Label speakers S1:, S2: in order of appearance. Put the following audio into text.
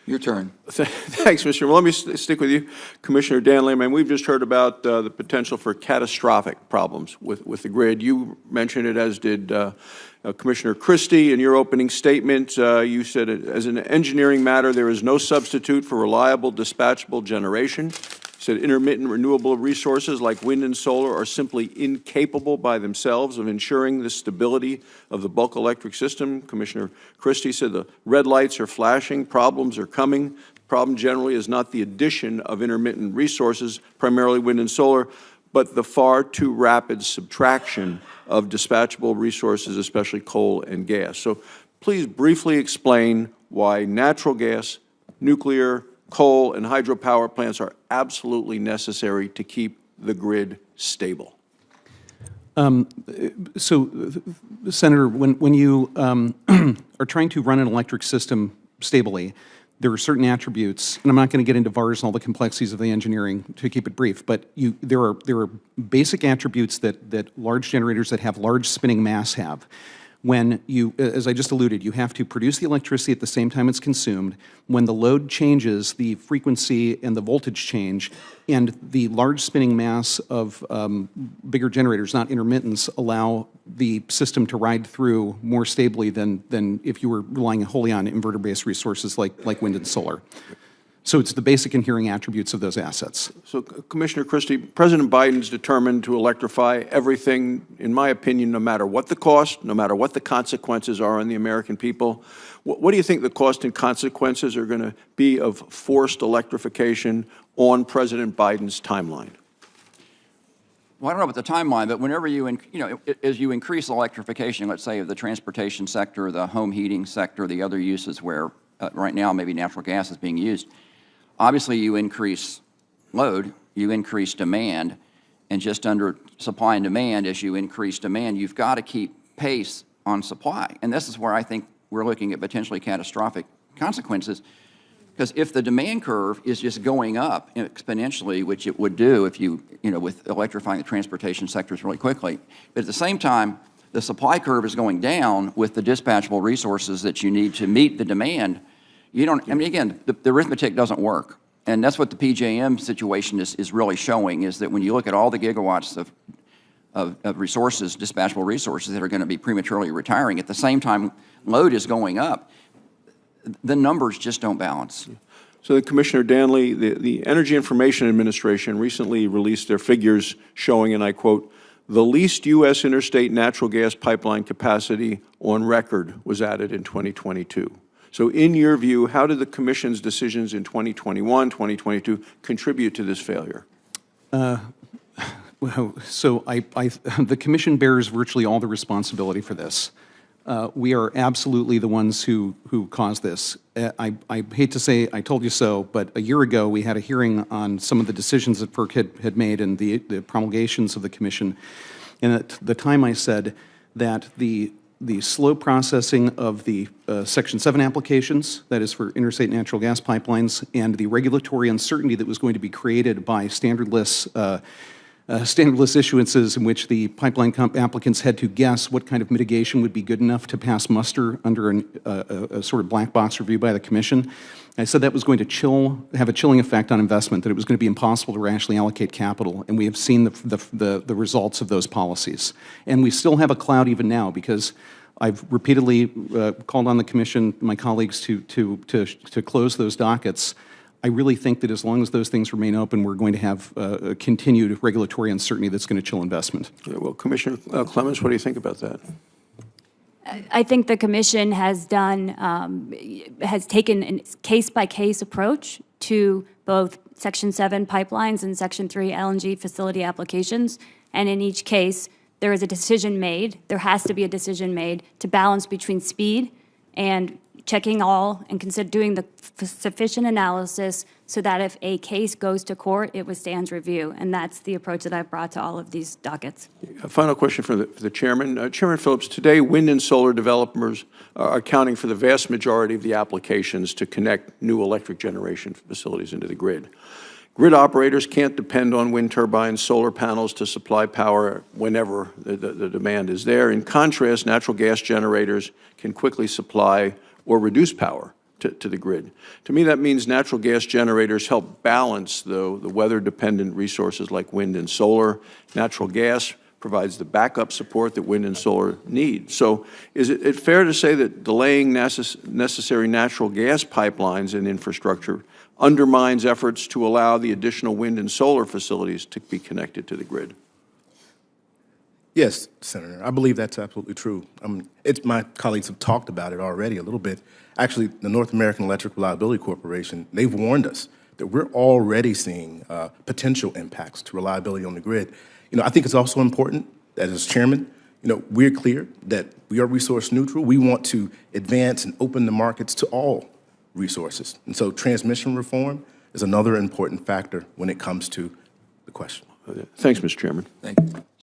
S1: Your turn.
S2: Thanks, Mr. Well, let me stick with you, Commissioner Danley. I mean, we've just heard about the potential for catastrophic problems with the grid. You mentioned it, as did Commissioner Christie. In your opening statement, you said, as an engineering matter, there is no substitute for reliable, dispatchable generation. You said intermittent renewable resources like wind and solar are simply incapable by themselves of ensuring the stability of the bulk electric system. Commissioner Christie said the red lights are flashing, problems are coming. The problem generally is not the addition of intermittent resources, primarily wind and solar, but the far too rapid subtraction of dispatchable resources, especially coal and gas. So please briefly explain why natural gas, nuclear, coal, and hydropower plants are absolutely necessary to keep the grid stable.
S3: Senator, when you are trying to run an electric system stably, there are certain attributes, and I'm not going to get into VARs and all the complexities of the engineering to keep it brief, but there are basic attributes that large generators that have large spinning mass have. When you, as I just alluded, you have to produce the electricity at the same time it's consumed. When the load changes, the frequency and the voltage change, and the large spinning mass of bigger generators, not intermittents, allow the system to ride through more stably than if you were relying wholly on inverter-based resources like wind and solar. So it's the basic inherent attributes of those assets.
S2: So, Commissioner Christie, President Biden's determined to electrify everything, in my opinion, no matter what the cost, no matter what the consequences are on the American people. What do you think the cost and consequences are going to be of forced electrification on President Biden's timeline?
S4: Well, I don't know about the timeline, but whenever as you increase electrification, let's say of the transportation sector, the home heating sector, the other uses where right now maybe natural gas is being used, obviously you increase load, you increase demand, and just under supply and demand, as you increase demand, you've got to keep pace on supply. And this is where I think we're looking at potentially catastrophic consequences, because if the demand curve is just going up exponentially, which it would do if with electrifying the transportation sectors really quickly, but at the same time, the supply curve is going down with the dispatchable resources that you need to meet the demand. Again, the arithmetic doesn't work. And that's what the PJM situation is really showing, is that when you look at all the gigawatts of resources, dispatchable resources that are going to be prematurely retiring, at the same time load is going up, the numbers just don't balance.
S2: So, Commissioner Danley, the Energy Information Administration recently released their figures showing, and I quote, "The least U.S. interstate natural gas pipeline capacity on record was added in 2022. So in your view, how did the Commission's decisions in 2021, 2022 contribute to this failure?
S3: The Commission bears virtually all the responsibility for this. We are absolutely the ones who caused this. I hate to say I told you so, but a year ago we had a hearing on some of the decisions that FERC had made and the promulgations of the Commission. And at the time I said that the slow processing of the Section 7 applications, that is for interstate natural gas pipelines, and the regulatory uncertainty that was going to be created by standardless issuances in which the pipeline applicants had to guess what kind of mitigation would be good enough to pass muster under a sort of black box review by the Commission. I said that was going to have a chilling effect on investment, that it was going to be impossible to rationally allocate capital, and we have seen the results of those policies. And we still have a cloud even now, because I've repeatedly called on the Commission, my colleagues, to close those dockets. I really think that as long as those things remain open, we're going to have a continued regulatory uncertainty that's going to chill investment.
S2: Yeah, well, Commissioner Clements, what do you think about that?
S5: I think the Commission has taken a case-by-case approach to both Section 7 pipelines and Section 3 LNG facility applications, and in each case, there is a decision made, there has to be a decision made to balance between speed and checking all and doing the sufficient analysis so that if a case goes to court, it withstands review. And that's the approach that I've brought to all of these dockets.
S2: A final question for the Chairman. Chairman Phillips, today wind and solar developers are accounting for the vast majority of the applications to connect new electric generation facilities into the grid. Grid operators can't depend on wind turbines, solar panels to supply power whenever the demand is there. In contrast, natural gas generators can quickly supply or reduce power to the grid. To me, that means natural gas generators help balance, though, the weather-dependent resources like wind and solar. Natural gas provides the backup support that wind and solar need. So is it fair to say that delaying necessary natural gas pipelines and infrastructure undermines efforts to allow the additional wind and solar facilities to be connected to the grid?
S1: Yes, Senator, I believe that's absolutely true. My colleagues have talked about it already a little bit. Actually, the North American Electric Reliability Corporation, they've warned us that we're already seeing potential impacts to reliability on the grid. I think it's also important that as chairman, we're clear that we are resource neutral. We want to advance and open the markets to all resources. And so transmission reform is another important factor when it comes to the question.
S2: Thanks, Mr. Chairman.
S4: Thank you.